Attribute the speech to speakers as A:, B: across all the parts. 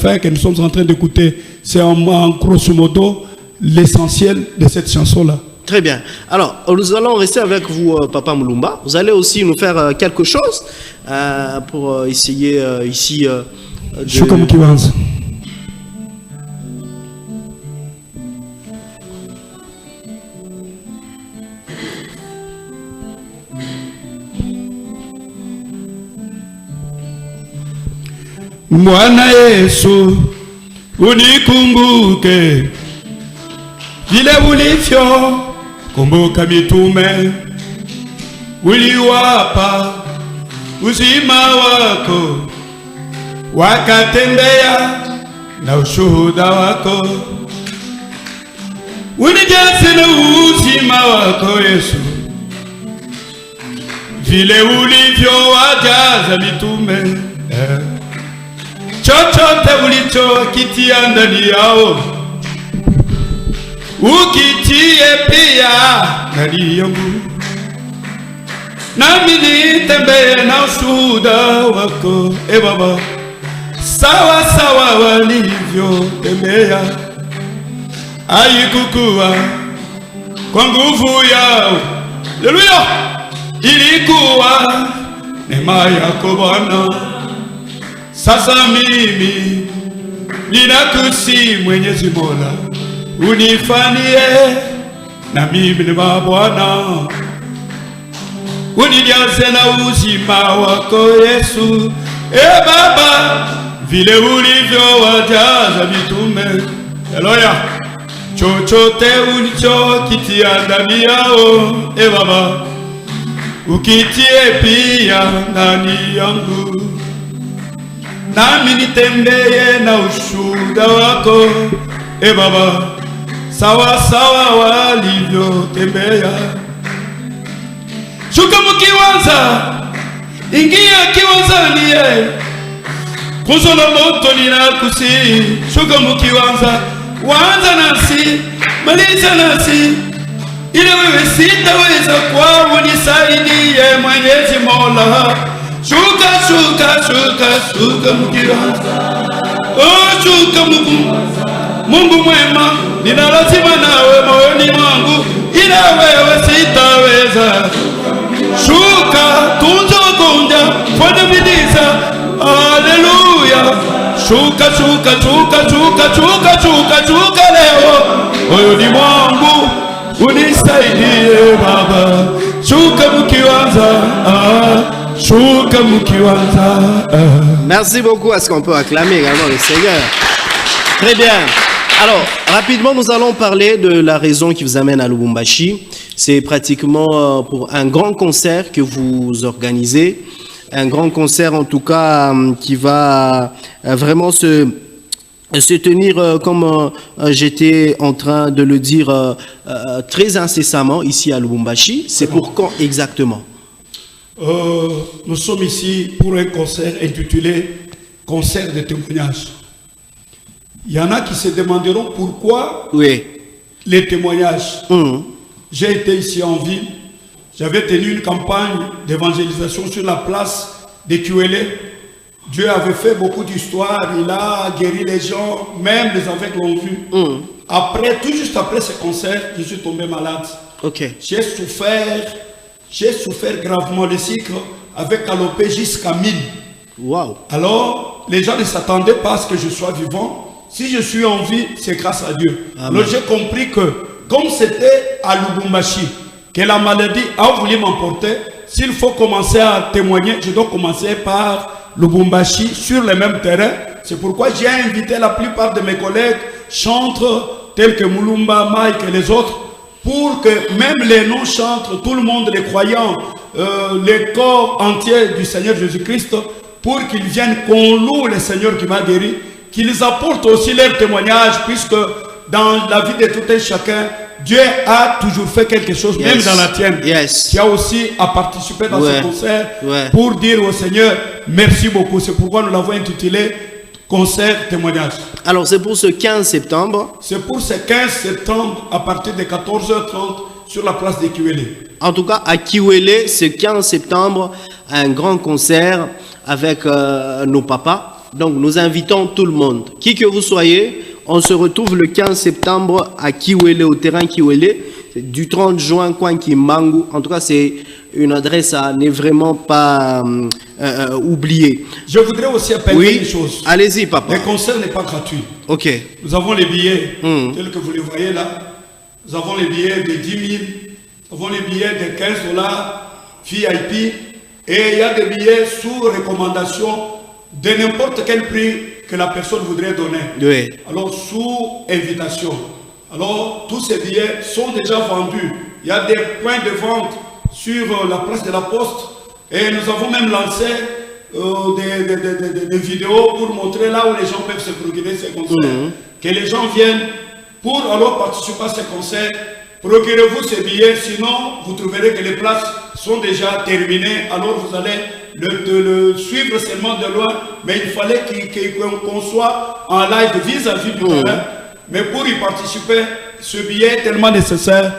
A: fin que nous sommes en train d'écouter. C'est en grosso modo l'essentiel de cette chanson-là.
B: Très bien. Alors, nous allons rester avec vous, Papa Mulumba. Vous allez aussi nous faire quelque chose pour essayer ici de...
A: Shuka Mukiwanza. Mwana Yesu unikumbuke vile ulivyo kumbuka mitume uliwapa uzima wako wakatembea na ushuhuda wako unijaze na uzima wako Yesu vile ulivyo wajaza mitume chochote ulichokitia ndani yao ukitie pia ndani yangu, nami nitembee na ushuhuda wako Baba, sawa sawa walivyotembea. Haikukuwa kwa nguvu yao, haleluya, ilikuwa neema yako Bwana. Sasa mimi ninakusi Mwenyezi Mola, unifanyie na mimi ni Bwana, unijaze na uzima wako Yesu. Baba, vile ulivyo wajaza mitume, haleluya, chochote ulichokitia ndani yao Baba, ukitie pia ndani yangu, nami nitembee na ushuhuda wako Baba, sawa sawa walivyotembea. Shuka Mukiwanza, ingia kiwanzani, kuzo la moto linakusi. Shuka Mukiwanza, wanza nasi, maliza nasi, ili wewe sitaweza kwa unisaidie Mwenyezi Mola. Shuka, shuka, shuka, shuka Mukiwanza, oh shuka Mungu mwema, nina lazima nawe moyoni mwangu, ila wewe sitaweza. Shuka, tunza kunja, fanya bidii, haleluya. Shuka, shuka, shuka, shuka, shuka, shuka, shuka leo moyoni mwangu, unisaidie Baba. Shuka Mukiwanza, shuka Mukiwanza.
B: Merci beaucoup. Est-ce qu'on peut acclamer également le Seigneur? Très bien. Alors, rapidement, nous allons parler de la raison qui vous amène à Lubumbashi. C'est pratiquement pour un grand concert que vous organisez. Un grand concert, en tout cas, qui va vraiment se tenir, comme j'étais en train de le dire, très incessamment ici à Lubumbashi. C'est pour quand exactement?
A: Nous sommes ici pour un concert intitulé « Concert de témoignages ». Il y en a qui se demanderont pourquoi les témoignages. J'ai été ici en ville, j'avais tenu une campagne d'évangélisation sur la place de Kiwele. Dieu avait fait beaucoup d'histoires, il a guéri les gens, même les aveugles l'ont vu. Après, tout juste après ce concert, je suis tombé malade. J'ai souffert gravement le cycle avec calopé jusqu'à 1000.
B: Wow.
A: Alors, les gens ne s'attendaient pas à ce que je sois vivant. Si je suis en vie, c'est grâce à Dieu. Amen. Alors j'ai compris que, comme c'était à Lubumbashi, que la maladie a voulu m'emporter, s'il faut commencer à témoigner, je dois commencer par Lubumbashi sur le même terrain. C'est pourquoi j'ai invité la plupart de mes collègues, chantres tels que Mulumba, Mike et les autres, pour que même les non-chantres, tout le monde, les croyants, les corps entiers du Seigneur Jésus-Christ, pour qu'ils viennent, qu'on loue le Seigneur qui m'a guéri, qu'ils apportent aussi leur témoignage, puisque dans la vie de tout un chacun, Dieu a toujours fait quelque chose, même dans la tienne. Qui a aussi à participer dans ce concert pour dire au Seigneur, merci beaucoup. C'est pourquoi nous l'avons intitulé Concert témoignage.
B: Alors c'est pour ce 15 septembre.
A: C'est pour ce 15 septembre à partir de 14h30 sur la place de Kiwele.
B: En tout cas, à Kiwele, ce 15 septembre, un grand concert avec nos papas. Donc, nous invitons tout le monde. Qui que vous soyez, on se retrouve le 15 septembre à Kiwele, au terrain Kiwele, du 30 juin, Kwanki Mangu. En tout cas, c'est une adresse à ne vraiment pas oublier.
A: Je voudrais aussi appeler une chose.
B: Allez-y, papa.
A: Le concert n'est pas gratuit.
B: Ok.
A: Nous avons les billets, tels que vous les voyez là. Nous avons les billets de 10 000, nous avons les billets de 15 $, VIP. Et il y a des billets sous recommandation de n'importe quel prix que la personne voudrait donner.
B: Oui.
A: Alors, sous invitation. Alors, tous ces billets sont déjà vendus. Il y a des points de vente sur la place de la Poste. Et nous avons même lancé des vidéos pour montrer là où les gens peuvent se procurer ces concerts. Que les gens viennent pour alors participer à ces concerts. Procurez-vous ces billets, sinon vous trouverez que les places sont déjà terminées. Alors vous allez le suivre seulement de loin. Mais il fallait qu'on soit en live vis-à-vis du terrain. Mais pour y participer, ce billet est tellement nécessaire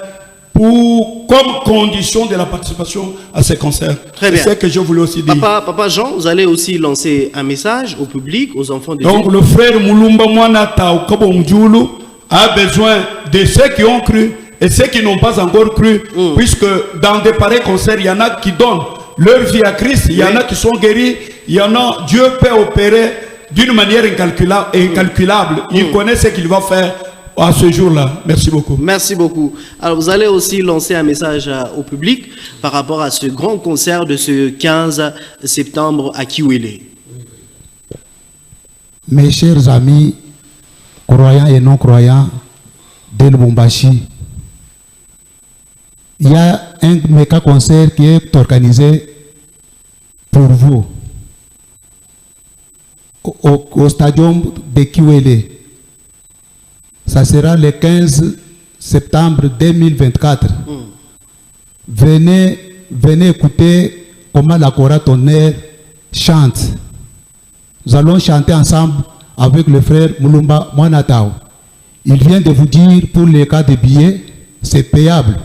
A: comme condition de la participation à ces concerts.
B: Très bien.
A: C'est ce que je voulais aussi dire.
B: Papa Jean, vous allez aussi lancer un message au public, aux enfants de Dieu.
A: Donc le frère Moulumba Mwanata au Kabongjoulou a besoin de ceux qui ont cru et ceux qui n'ont pas encore cru, puisque dans des pareils concerts, il y en a qui donnent leur vie à Christ, il y en a qui sont guéris, il y en a, Dieu peut opérer d'une manière incalculable. Il connaît ce qu'il va faire à ce jour-là. Merci beaucoup.
B: Merci beaucoup. Alors, vous allez aussi lancer un message au public par rapport à ce grand concert de ce 15 septembre à Kiwele.
C: Mes chers amis, croyants et non-croyants de Lubumbashi, il y a un méga concert qui est organisé pour vous au stadium de Kiwele. Ça sera le 15 septembre 2024. Venez écouter comment la chorale Tonnerre chante. Nous allons chanter ensemble avec le frère Moulumba Mwanatao. Il vient de vous dire pour les cas de billets, c'est payable.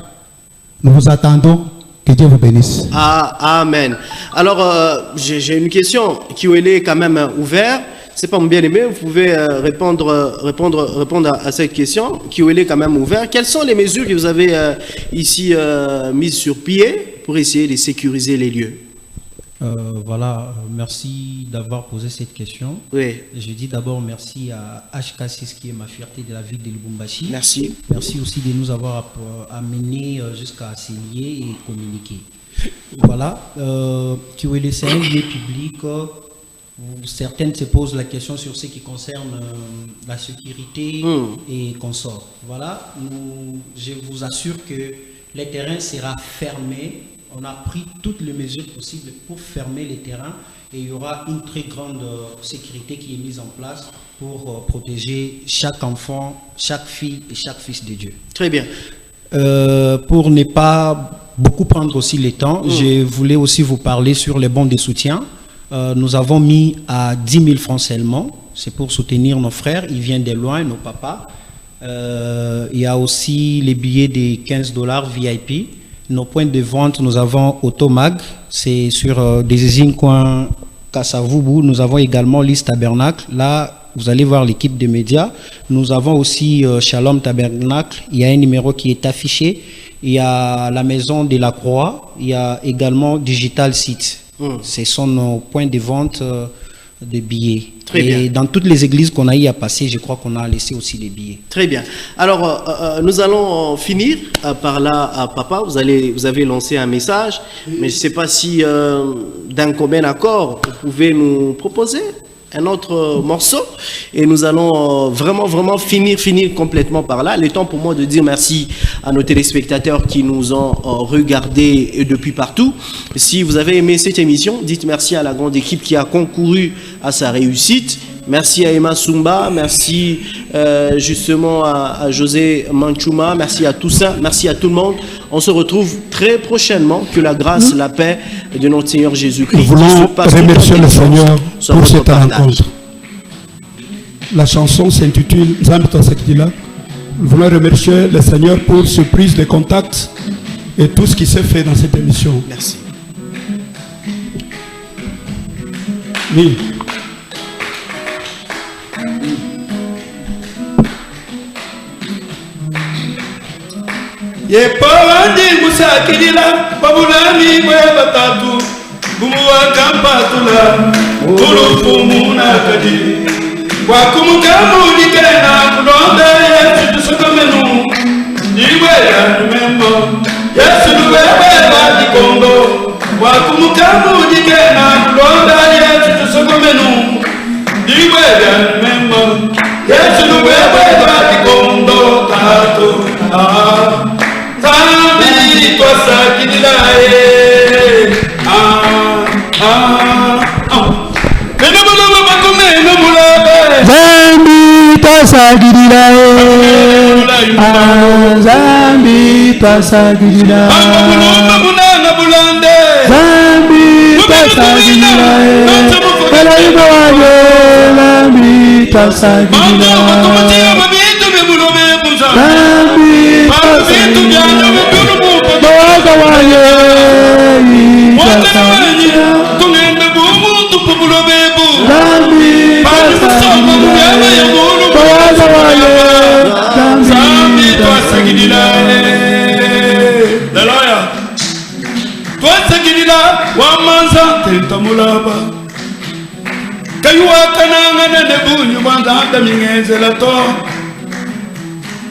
C: Nous vous attendons. Que Dieu vous bénisse.
B: Amen. Alors, j'ai une question. Kiwele est quand même ouvert. C'est pas mon bien-aimé, vous pouvez répondre à cette question. Kiwele est quand même ouvert. Quelles sont les mesures que vous avez ici mises sur pied pour essayer de sécuriser les lieux?
D: Voilà, merci d'avoir posé cette question.
B: Oui.
D: Je dis d'abord merci à HK6 qui est ma fierté de la ville de Lubumbashi.
B: Merci.
D: Merci aussi de nous avoir amenés jusqu'à ces lieux et communiquer. Voilà, Kiwele, c'est un lieu public. Certaines se posent la question sur ce qui concerne la sécurité et consorts. Voilà, je vous assure que le terrain sera fermé. On a pris toutes les mesures possibles pour fermer les terrains et il y aura une très grande sécurité qui est mise en place pour protéger chaque enfant, chaque fille et chaque fils de Dieu.
B: Très bien.
D: Pour ne pas beaucoup prendre aussi le temps, je voulais aussi vous parler sur les bons de soutien. Nous avons mis à 10 000 francs seulement. C'est pour soutenir nos frères. Ils viennent de loin, nos papas. Il y a aussi les billets de 15 $ VIP. Nos points de vente, nous avons Automag. C'est sur des coin Kassavubu. Nous avons également Lys Tabernacle. Là, vous allez voir l'équipe de médias. Nous avons aussi Shalom Tabernacle. Il y a un numéro qui est affiché. Il y a la Maison de la Croix. Il y a également Digital Site. Ce sont nos points de vente de billets.
B: Très bien.
D: Et dans toutes les églises qu'on a eu à passer, je crois qu'on a laissé aussi des billets.
B: Très bien. Alors, nous allons finir par là, papa. Vous avez lancé un message, mais je ne sais pas si d'un commun accord, vous pouvez nous proposer un autre morceau et nous allons vraiment finir complètement par là. Le temps pour moi de dire merci à nos téléspectateurs qui nous ont regardés depuis partout. Si vous avez aimé cette émission, dites merci à la grande équipe qui a concouru à sa réussite. Merci à Emma Sumba, merci justement à José Manchouma, merci à Toussaint, merci à tout le monde. On se retrouve très prochainement. Que la grâce, la paix de notre Seigneur Jésus-Christ.
A: Nous voulons remercier le Seigneur pour cette rencontre. La chanson s'intitule Zambito Sekdila. Nous voulons remercier le Seigneur pour ce prise de contact et tout ce qui s'est fait dans cette émission.
B: Merci.
A: Oui. Yepawandi musakidila babulani bwe batatu bumuwa kampatula ulufumuna kadi wakumukambudikena kulonda yesu tusokomenu iwe yanumembo yesu luwewe badikondo wakumukambudikena kulonda yesu tusokomenu iwe yanumembo yesu luwewe badikondo tato Zambi twasakidila
C: Zambi twasakidila Zambi twasakidila Zambi twasakidila Balayiba waje Zambi twasakidila Zambi Bawaga waje twasakidila Zambi
A: twasakidila wamanza tentamulaba kayuwakanangana nebunyu bwanzanga mingenzela to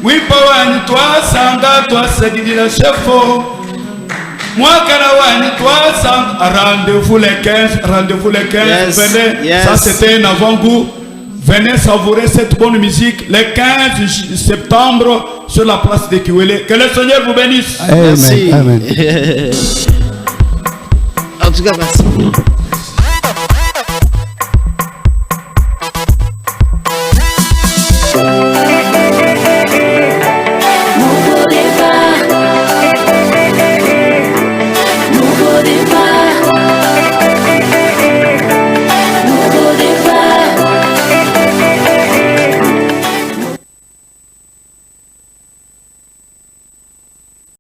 A: wipa wanyi twasanga twasakidila chefo mwakana wanyi twasanga rendez-vous les 15
B: Yes,
A: venez
B: yes.
A: ça c'était un avant-goût. Venez savourer cette bonne musique le 15 septembre sur la place de Kiwele. Que le Seigneur vous bénisse.
B: Merci.
C: Amen.
B: En tout cas, merci.